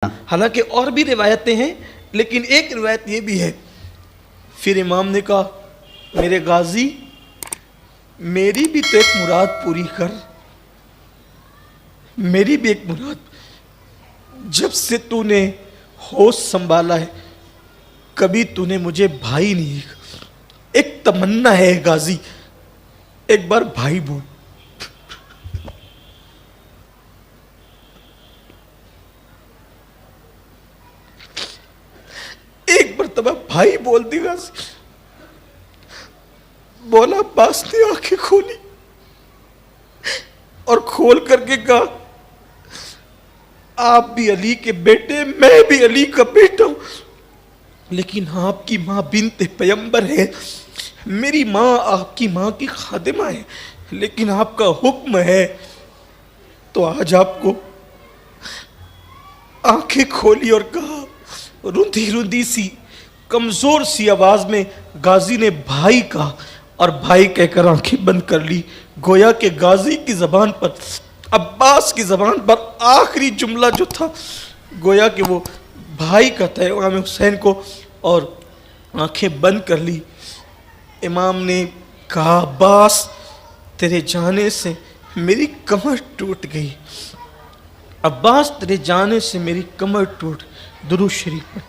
حالانکہ اور بھی روایتیں ہیں، لیکن ایک روایت یہ بھی ہے، پھر امام نے کہا میرے غازی میری بھی تو ایک مراد پوری کر، میری بھی ایک مراد، جب سے تو نے ہوش سنبھالا ہے کبھی تو نے مجھے بھائی نہیں کہا، ایک تمنا ہے غازی، ایک بار بھائی بول۔ ایک مرتبہ بھائی بول دی غازی، بولا عباس نے آنکھیں کھولی اور کھول کر کے کہا آپ بھی علی کے بیٹے، میں بھی علی کا بیٹا ہوں، لیکن آپ کی ماں بنت پیغمبر ہے، میری ماں آپ کی ماں کی خادمہ ہے، لیکن آپ کا حکم ہے تو آج آپ کو آنکھیں کھولی اور کہا، رندی رندی سی کمزور سی آواز میں غازی نے بھائی کہا، اور بھائی کہہ کر آنکھیں بند کر لی۔ گویا کہ غازی کی زبان پر، عباس کی زبان پر آخری جملہ جو تھا گویا کہ وہ بھائی کہتا ہے امام حسین کو، اور آنکھیں بند کر لی۔ امام نے کہا عباس تیرے جانے سے میری کمر ٹوٹ گئی، عباس تیرے جانے سے میری کمر ٹوٹ۔ درود شریف میں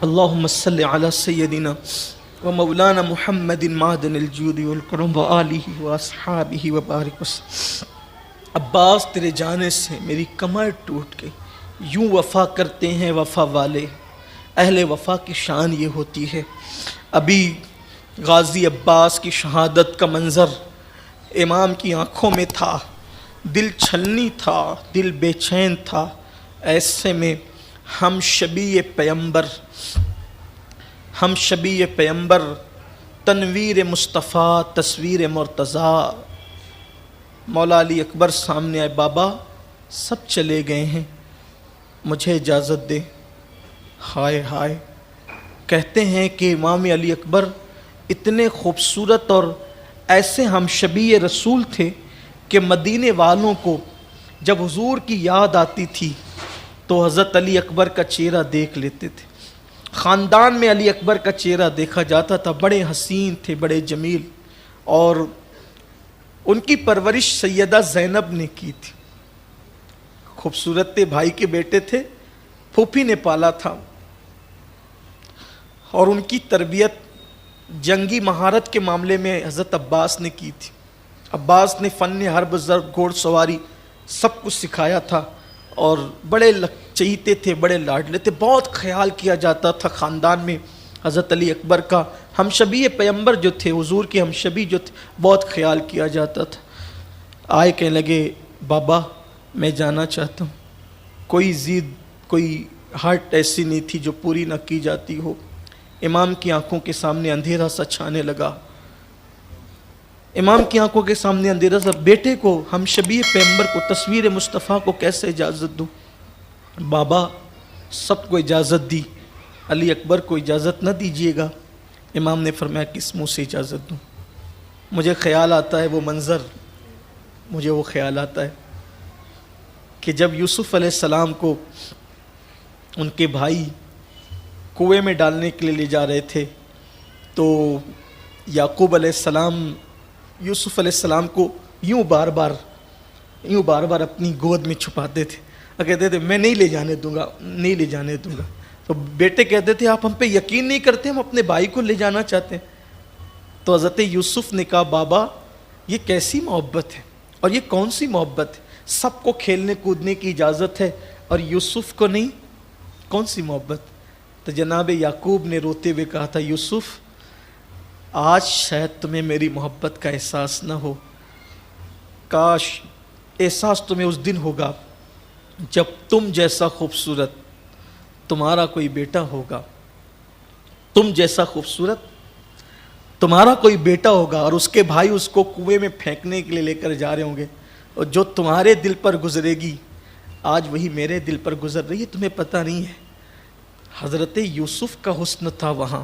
اللہم صلی علی سیدنا و مولانا محمد معدن الجود والکرم و آلہ و اصحابہ و بارک وسلم۔ عباس تیرے جانے سے میری کمر ٹوٹ گئی۔ یوں وفا کرتے ہیں وفا والے، اہل وفا کی شان یہ ہوتی ہے۔ ابھی غازی عباس کی شہادت کا منظر امام کی آنکھوں میں تھا، دل چھلنی تھا، دل بے چین تھا۔ ایسے میں ہم شبیہ پیغمبر تنویر مصطفیٰ تصویر مرتضیٰ مولا علی اکبر سامنے آئے، بابا سب چلے گئے ہیں مجھے اجازت دے۔ ہائے ہائے، کہتے ہیں کہ امام علی اکبر اتنے خوبصورت اور ایسے ہم شبیہ رسول تھے کہ مدینے والوں کو جب حضور کی یاد آتی تھی تو حضرت علی اکبر کا چہرہ دیکھ لیتے تھے۔ خاندان میں علی اکبر کا چہرہ دیکھا جاتا تھا، بڑے حسین تھے، بڑے جمیل، اور ان کی پرورش سیدہ زینب نے کی تھی۔ خوبصورت تھے، بھائی کے بیٹے تھے، پھوپھی نے پالا تھا، اور ان کی تربیت جنگی مہارت کے معاملے میں حضرت عباس نے کی تھی۔ عباس نے فن حرب، ضرب، گھوڑ سواری سب کچھ سکھایا تھا، اور بڑے چہیتے تھے، بڑے لاڈلے تھے، بہت خیال کیا جاتا تھا خاندان میں حضرت علی اکبر کا۔ ہم شبیہ پیغمبر جو تھے، حضور کے ہم شبیہ جو تھے، بہت خیال کیا جاتا تھا۔ آئے کہنے لگے بابا میں جانا چاہتا ہوں۔ کوئی ضد، کوئی ہارٹ ایسی نہیں تھی جو پوری نہ کی جاتی ہو۔ امام کی آنکھوں کے سامنے اندھیرا سا چھانے لگا، امام کی آنکھوں کے سامنے اندھیرا سا، بیٹے کو، ہم شبیہ پیغمبر کو، تصویر مصطفیٰ کو کیسے اجازت دوں؟ بابا سب کو اجازت دی، علی اکبر کو اجازت نہ دیجیے گا۔ امام نے فرمایا کس منہ سے اجازت دوں؟ مجھے خیال آتا ہے وہ منظر، مجھے وہ خیال آتا ہے کہ جب یوسف علیہ السلام کو ان کے بھائی کنویں میں ڈالنے کے لیے لے جا رہے تھے تو یعقوب علیہ السلام یوسف علیہ السلام کو یوں بار بار اپنی گود میں چھپاتے تھے اور کہتے تھے میں نہیں لے جانے دوں گا، نہیں لے جانے دوں گا۔ تو بیٹے کہتے تھے آپ ہم پہ یقین نہیں کرتے، ہم اپنے بھائی کو لے جانا چاہتے ہیں۔ تو حضرت یوسف نے کہا بابا یہ کیسی محبت ہے اور یہ کون سی محبت ہے؟ سب کو کھیلنے کودنے کی اجازت ہے اور یوسف کو نہیں، کون سی محبت؟ تو جناب یعقوب نے روتے ہوئے کہا تھا یوسف آج شاید تمہیں میری محبت کا احساس نہ ہو، کاش احساس تمہیں اس دن ہوگا جب تم جیسا خوبصورت تمہارا کوئی بیٹا ہوگا، تم جیسا خوبصورت تمہارا کوئی بیٹا ہوگا اور اس کے بھائی اس کو کنویں میں پھینکنے کے لیے لے کر جا رہے ہوں گے، اور جو تمہارے دل پر گزرے گی آج وہی میرے دل پر گزر رہی ہے، تمہیں پتہ نہیں ہے۔ حضرت یوسف کا حسن تھا وہاں،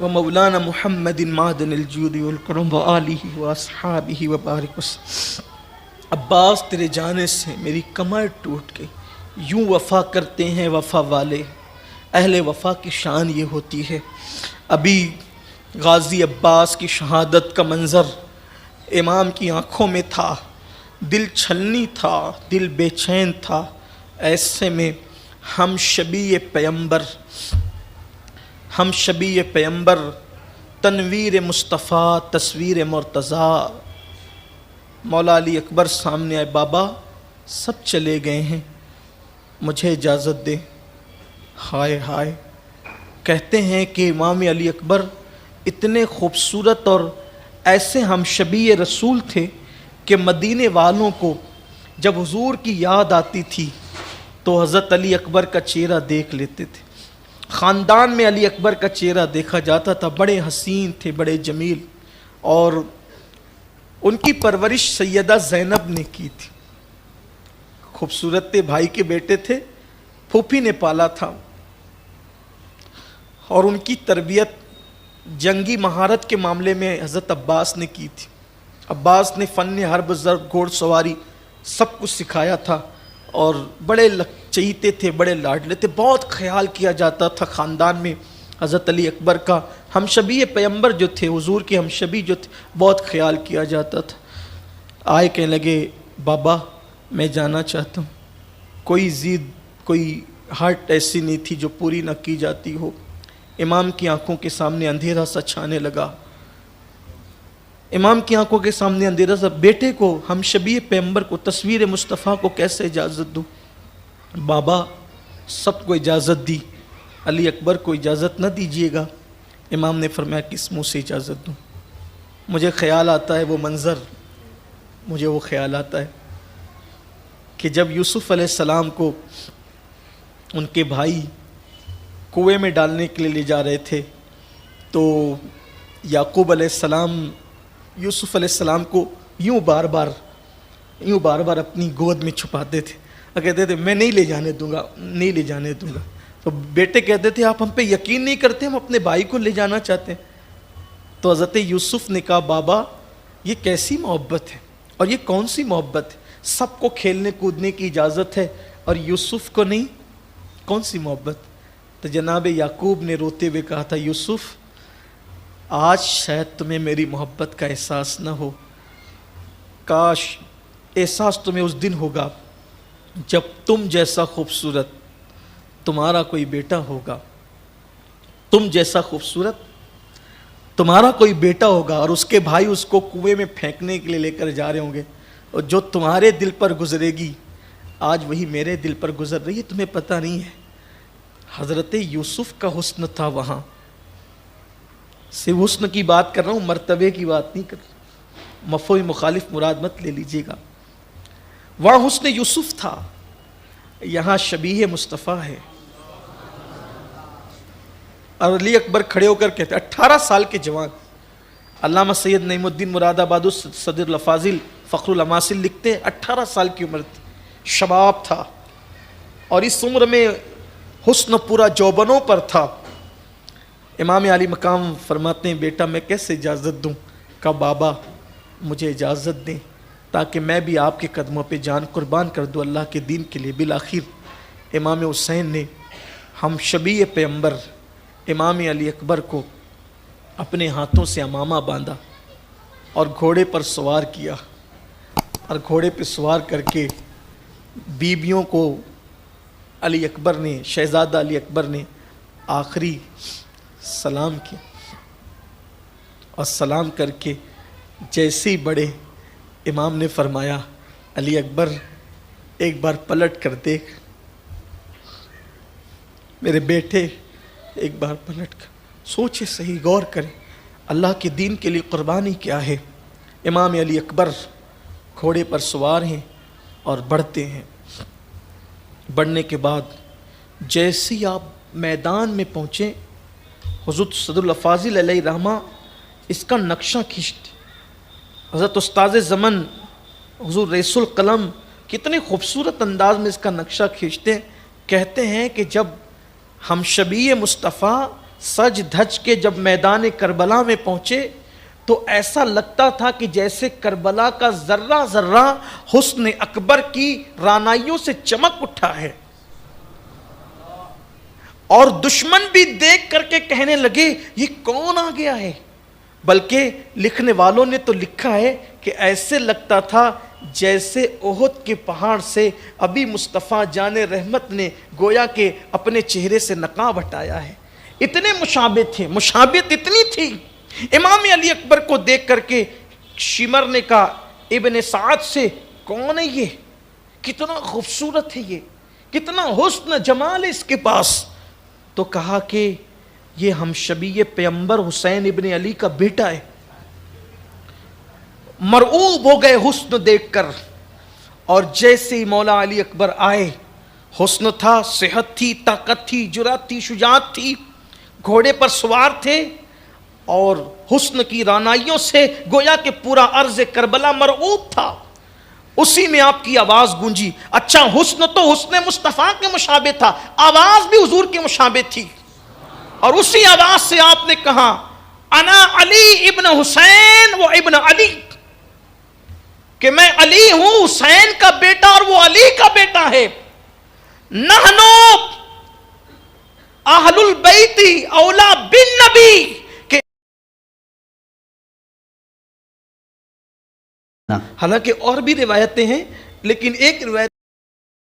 و مولانا محمد معدن الجود والکرم و آلہ و اصحابہ و بارک وسلم۔ عباس تیرے جانے سے میری کمر ٹوٹ گئی، یوں وفا کرتے ہیں وفا والے، اہل وفا کی شان یہ ہوتی ہے۔ ابھی غازی عباس کی شہادت کا منظر امام کی آنکھوں میں تھا، دل چھلنی تھا، دل بے چین تھا۔ ایسے میں ہم شبیہ پیمبر تنویر مصطفیٰ تصویر مرتضیٰ مولا علی اکبر سامنے آئے، بابا سب چلے گئے ہیں، مجھے اجازت دے۔ ہائے ہائے، کہتے ہیں کہ امام علی اکبر اتنے خوبصورت اور ایسے ہم شبیہ رسول تھے کہ مدینے والوں کو جب حضور کی یاد آتی تھی تو حضرت علی اکبر کا چہرہ دیکھ لیتے تھے۔ خاندان میں علی اکبر کا چہرہ دیکھا جاتا تھا، بڑے حسین تھے، بڑے جمیل، اور ان کی پرورش سیدہ زینب نے کی تھی۔ خوبصورت تھے، بھائی کے بیٹے تھے، پھوپھی نے پالا تھا، اور ان کی تربیت جنگی مہارت کے معاملے میں حضرت عباس نے کی تھی۔ عباس نے فن حرب، ضرب، گھوڑ سواری سب کچھ سکھایا تھا، اور بڑے چہیتے تھے، بڑے لاڈلے تھے، بہت خیال کیا جاتا تھا خاندان میں حضرت علی اکبر کا۔ ہم شبیہ پیمبر جو تھے، حضور کے ہم شبی جو تھے، بہت خیال کیا جاتا تھا۔ آئے کہنے لگے، بابا میں جانا چاہتا ہوں۔ کوئی ضد، کوئی ہارٹ ایسی نہیں تھی جو پوری نہ کی جاتی ہو۔ امام کی آنکھوں کے سامنے اندھیرا سا چھانے لگا، امام کی آنکھوں کے سامنے اندھیرا سا۔ بیٹے کو، ہم شبیہ پیمبر کو، تصویر مصطفیٰ کو کیسے اجازت دوں؟ بابا سب کو اجازت دی، علی اکبر کو اجازت نہ دیجیے گا۔ امام نے فرمایا، کس منہ سے اجازت دوں؟ مجھے خیال آتا ہے وہ منظر، مجھے وہ خیال آتا ہے کہ جب یوسف علیہ السلام کو ان کے بھائی کنویں میں ڈالنے کے لیے لے جا رہے تھے، تو یعقوب علیہ السلام یوسف علیہ السلام کو یوں بار بار اپنی گود میں چھپاتے تھے اور کہتے تھے، میں نہیں لے جانے دوں گا، نہیں لے جانے دوں گا۔ تو بیٹے کہتے تھے، آپ ہم پہ یقین نہیں کرتے، ہم اپنے بھائی کو لے جانا چاہتے ہیں۔ تو حضرت یوسف نے کہا، بابا یہ کیسی محبت ہے، اور یہ کون سی محبت ہے؟ سب کو کھیلنے کودنے کی اجازت ہے اور یوسف کو نہیں، کون سی محبت؟ تو جناب یعقوب نے روتے ہوئے کہا تھا، یوسف آج شاید تمہیں میری محبت کا احساس نہ ہو، کاش احساس تمہیں اس دن ہوگا جب تم جیسا خوبصورت تمہارا کوئی بیٹا ہوگا، تم جیسا خوبصورت تمہارا کوئی بیٹا ہوگا، اور اس کے بھائی اس کو کنویں میں پھینکنے کے لیے لے کر جا رہے ہوں گے، اور جو تمہارے دل پر گزرے گی آج وہی میرے دل پر گزر رہی ہے، تمہیں پتہ نہیں ہے۔ حضرت یوسف کا حسن تھا وہاں، صرف حسن کی بات کر رہا ہوں، مرتبے کی بات نہیں کر رہا، مفہوم مخالف مراد مت لے لیجیے گا۔ وہاں حسن یوسف تھا، یہاں شبیہ مصطفیٰ ہے۔ اور علی اکبر کھڑے ہو کر کہتے، 18 سال کے جوان، علامہ سید نعیم الدین مراد آباد صدر الافاضل فخر الاماثل لکھتے ہیں، 18 سال کی عمر تھی، شباب تھا، اور اس عمر میں حسن پورا جوبنوں پر تھا۔ امام علی مقام فرماتے ہیں، بیٹا میں کیسے اجازت دوں؟ کہا، بابا مجھے اجازت دیں تاکہ میں بھی آپ کے قدموں پہ جان قربان کر دوں اللہ کے دین کے لیے۔ بالآخر امام حسین نے ہم شبیہ پیمبر امام علی اکبر کو اپنے ہاتھوں سے امامہ باندھا اور گھوڑے پر سوار کیا، اور گھوڑے پہ سوار کر کے بیبیوں کو علی اکبر نے، شہزادہ علی اکبر نے آخری سلام کیا، اور سلام کر کے جیسے ہی بڑے، امام نے فرمایا، علی اکبر ایک بار پلٹ کر دیکھ، میرے بیٹے ایک بار پلٹ کر سوچے، صحیح غور کریں، اللہ کے دین کے لیے قربانی کیا ہے۔ امام علی اکبر گھوڑے پر سوار ہیں اور بڑھتے ہیں۔ بڑھنے کے بعد جیسے ہی آپ میدان میں پہنچے، حضرت صدر الافاضل علیہ رحمہ اس کا نقشہ کھینچتے، حضرت استاذ زمن حضور رئیس القلم کتنے خوبصورت انداز میں اس کا نقشہ کھینچتے ہیں۔ کہتے ہیں کہ جب ہم شبیہ مصطفیٰ سج دھج کے جب میدان کربلا میں پہنچے تو ایسا لگتا تھا کہ جیسے کربلا کا ذرہ ذرہ حسن اکبر کی رانائیوں سے چمک اٹھا ہے، اور دشمن بھی دیکھ کر کے کہنے لگے یہ کون آ گیا ہے. بلکہ لکھنے والوں نے تو لکھا ہے کہ ایسے لگتا تھا جیسے احد کے پہاڑ سے ابھی مصطفیٰ جان رحمت نے گویا کہ اپنے چہرے سے نقاب ہٹایا ہے. اتنے مشابہ تھے، مشابہت اتنی تھی. امام علی اکبر کو دیکھ کر کے شمر نے کہا ابن سعد سے، کون ہے یہ؟ کتنا خوبصورت ہے، یہ کتنا حسن جمال ہے اس کے پاس. تو کہا کہ یہ ہم شبیہ پیغمبر حسین ابن علی کا بیٹا ہے. مرعوب ہو گئے حسن دیکھ کر، اور جیسے ہی مولا علی اکبر آئے، حسن تھا، صحت تھی، طاقت تھی، جرأت تھی، شجاعت تھی، گھوڑے پر سوار تھے، اور حسن کی رانائیوں سے گویا کہ پورا عرض کربلا مرعوب تھا. اسی میں آپ کی آواز گونجی. اچھا حسن تو حسن مصطفیٰ کے مشابہ تھا، آواز بھی حضور کے مشابہ تھی، اور اسی آواز سے آپ نے کہا انا علی ابن حسین و ابن علی، کہ میں علی ہوں، حسین کا بیٹا اور وہ علی کا بیٹا ہے. نحنو اہل البیت اولا بالنبی، کہ حالانکہ اور بھی روایتیں ہیں لیکن ایک روایت